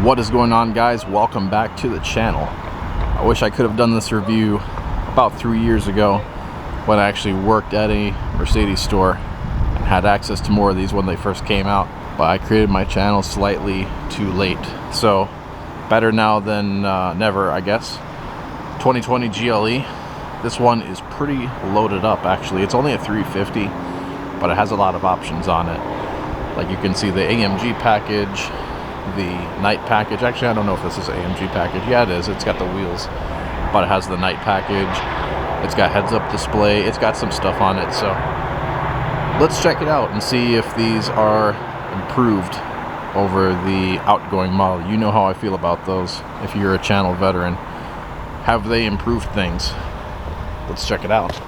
What is going on, guys? Welcome back to the channel. I wish I could have done this review about 3 years ago when I actually worked at a Mercedes store and had access to more of these when they first came out, but I created my channel slightly too late, so better now than never, I guess. 2020 GLE. This one is pretty loaded up, actually. It's only a 350, but it has a lot of options on it. Like, you can see the AMG package, the night package. Actually, I don't know if this is an AMG package. Yeah, it is. It's got the wheels, but it has the night package. It's got heads-up display. It's got some stuff on it, so let's check it out and see if these are improved over the outgoing model. You know how I feel about those if you're a channel veteran. Have they improved things? Let's check it out.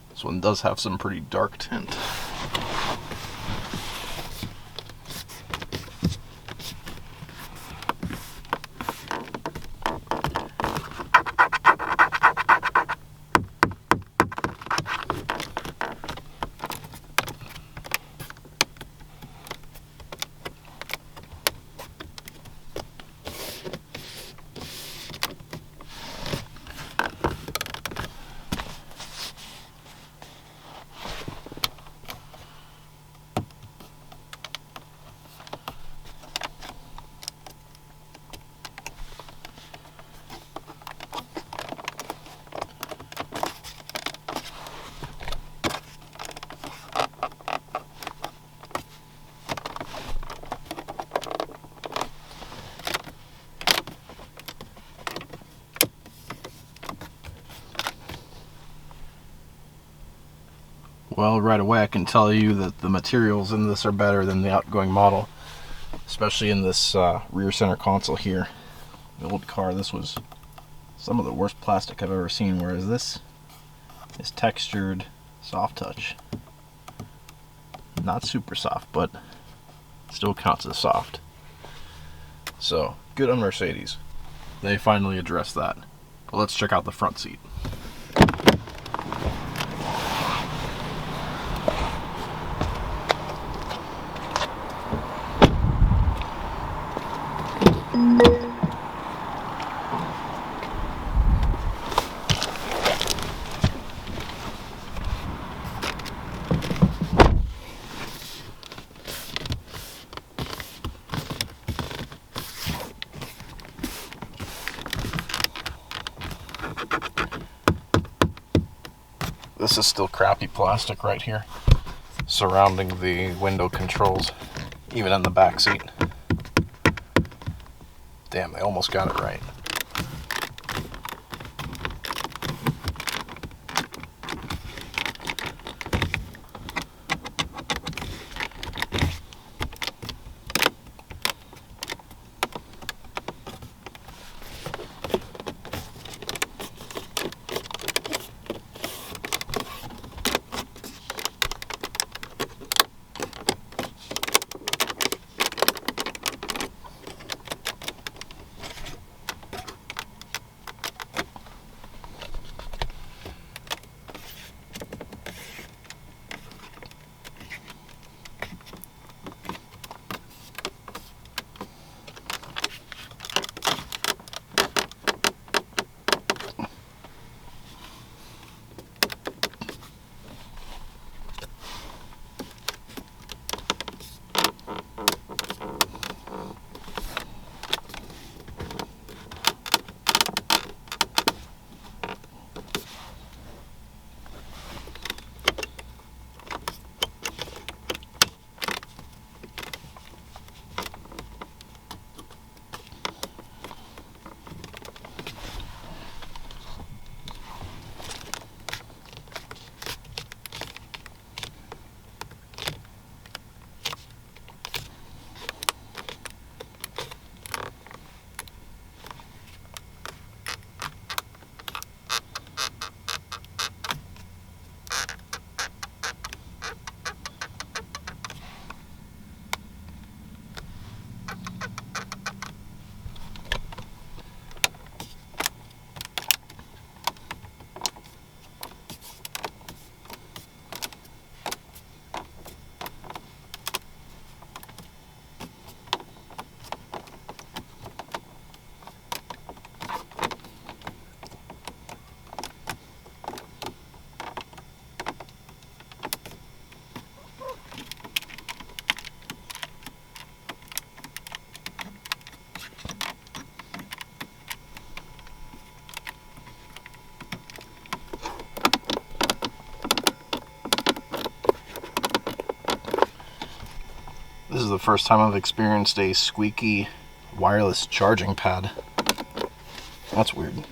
This one does have some pretty dark tint. Well, right away I can tell you that the materials in this are better than the outgoing model, especially in this rear center console here. The old car, this was some of the worst plastic I've ever seen, whereas this is textured soft touch. Not super soft, but still counts as soft. So, good on Mercedes. They finally addressed that. But let's check out the front seat. This is still crappy plastic right here, surrounding the window controls, even in the back seat. Damn, they almost got it right. first time I've experienced a squeaky wireless charging pad. That's weird.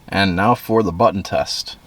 And now for the button test.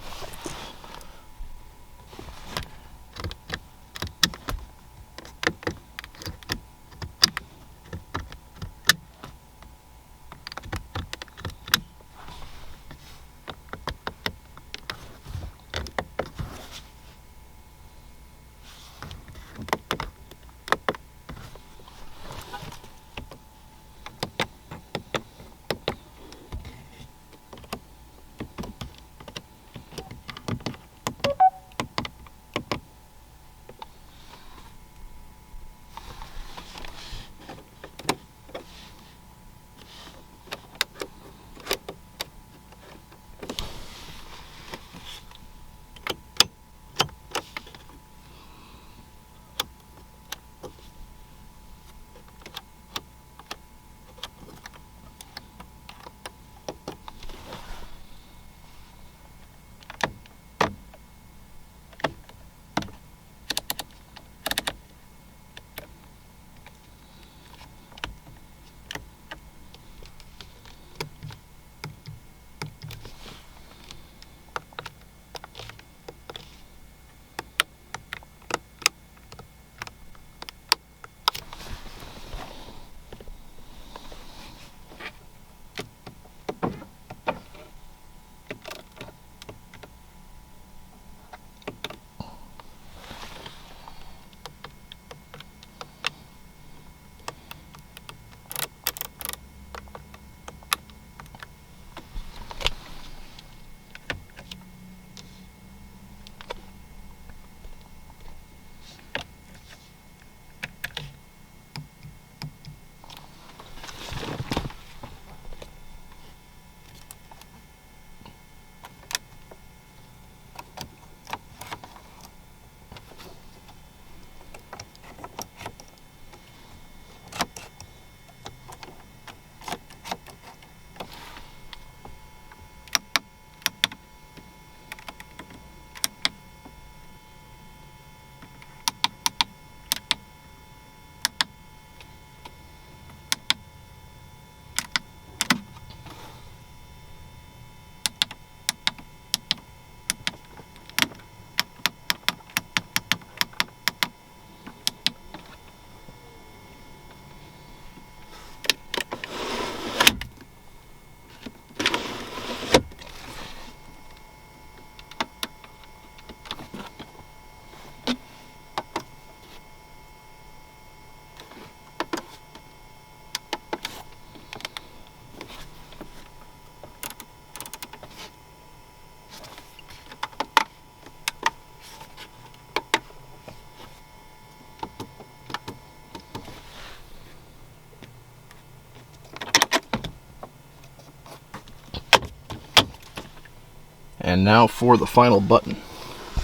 And now for the final button.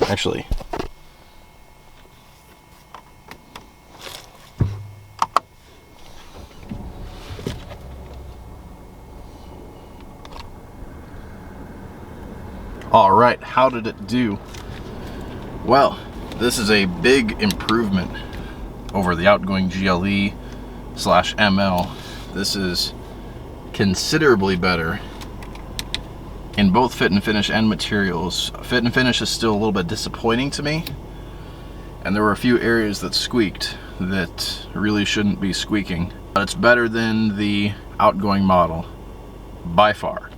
Actually, alright, how did it do? Well, this is a big improvement over the outgoing GLE / ML. This is considerably better in both fit and finish and materials. Fit and finish is still a little bit disappointing to me. And there were a few areas that squeaked that really shouldn't be squeaking. But it's better than the outgoing model, by far.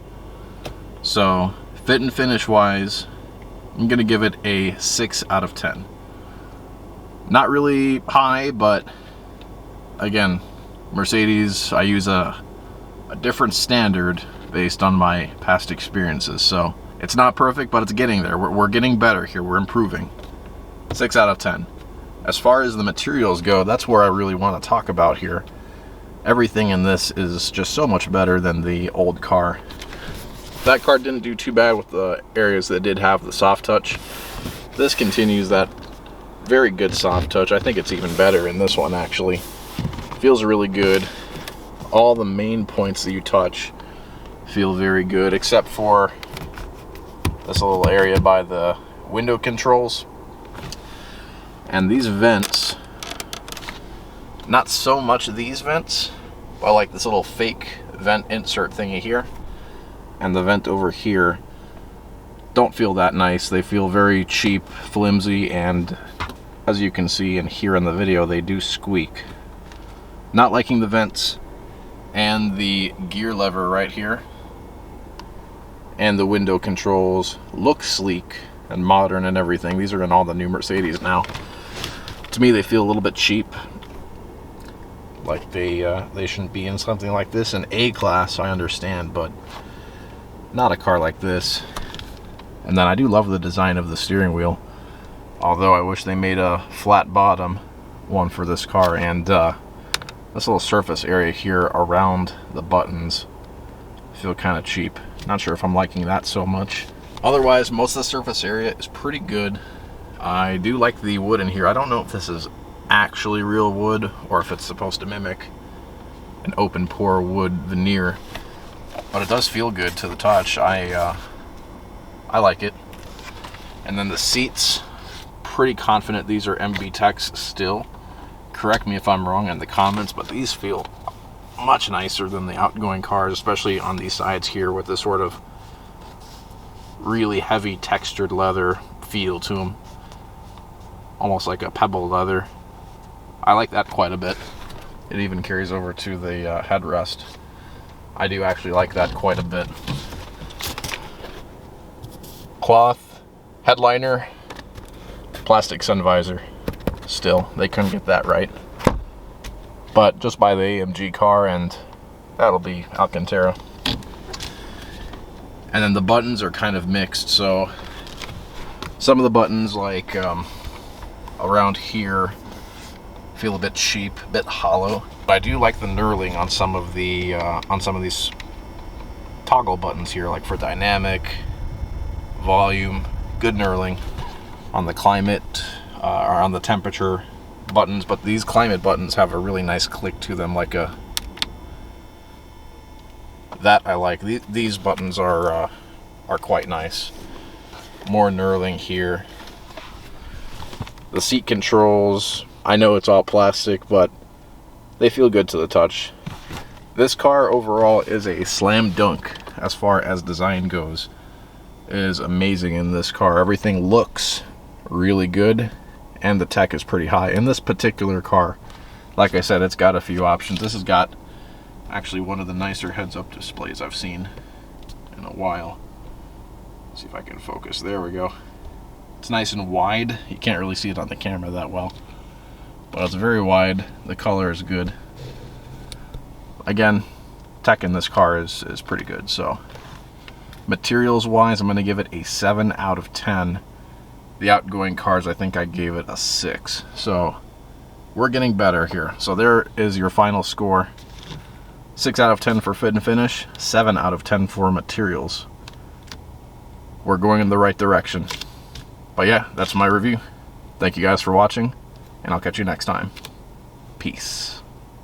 So, fit and finish wise, I'm gonna give it a 6 out of 10. Not really high, but again, Mercedes, I use a different standard based on my past experiences. So it's not perfect, but it's getting there. We're getting better here. We're improving. 6 out of 10. As far as the materials go, that's where I really want to talk about here. Everything in this is just so much better than the old car. That car didn't do too bad with the areas that did have the soft touch. This continues that very good soft touch. I think it's even better in this one, actually. Feels really good. All the main points that you touch feel very good, except for this little area by the window controls. And these vents, not so much these vents, but like this little fake vent insert thingy here, and the vent over here don't feel that nice. They feel very cheap, flimsy, and as you can see and hear in the video, they do squeak. Not liking the vents and the gear lever right here. And the window controls look sleek and modern and everything. These are in all the new Mercedes now. To me, they feel a little bit cheap. Like they shouldn't be in something like this. In A-Class, I understand, but not a car like this. And then I do love the design of the steering wheel. Although I wish they made a flat bottom one for this car. And this little surface area here around the buttons feel kind of cheap. Not sure if I'm liking that so much. Otherwise, most of the surface area is pretty good. I do like the wood in here. I don't know if this is actually real wood or if it's supposed to mimic an open pore wood veneer, but it does feel good to the touch. I like it. And then the seats, pretty confident these are MB Techs still. Correct me if I'm wrong in the comments, but these feel much nicer than the outgoing cars, especially on these sides here with this sort of really heavy textured leather feel to them. Almost like a pebble leather. I like that quite a bit. It even carries over to the headrest. I do actually like that quite a bit. Cloth, headliner, plastic sun visor. Still, they couldn't get that right. But just buy the AMG car and that'll be Alcantara. And then the buttons are kind of mixed, so some of the buttons, like around here, feel a bit cheap, a bit hollow. But I do like the knurling on some of these toggle buttons here, like for dynamic, volume, good knurling. On the climate or on the temperature buttons, but these climate buttons have a really nice click to them, like a that I like. These buttons are quite nice. More knurling here. The seat controls, I know it's all plastic, but they feel good to the touch. This car overall is a slam dunk as far as design goes. It is amazing in this car. Everything looks really good, and the tech is pretty high. In this particular car, like I said, it's got a few options. This has got actually one of the nicer heads-up displays I've seen in a while. Let's see if I can focus. There we go. It's nice and wide. You can't really see it on the camera that well, but it's very wide. The color is good. Again, tech in this car is pretty good. So materials wise, I'm going to give it a 7 out of 10. The outgoing cars, I think I gave it a 6. So we're getting better here. So there is your final score. 6 out of 10 for fit and finish, 7 out of 10 for materials. We're going in the right direction. But yeah, that's my review. Thank you guys for watching, and I'll catch you next time. Peace.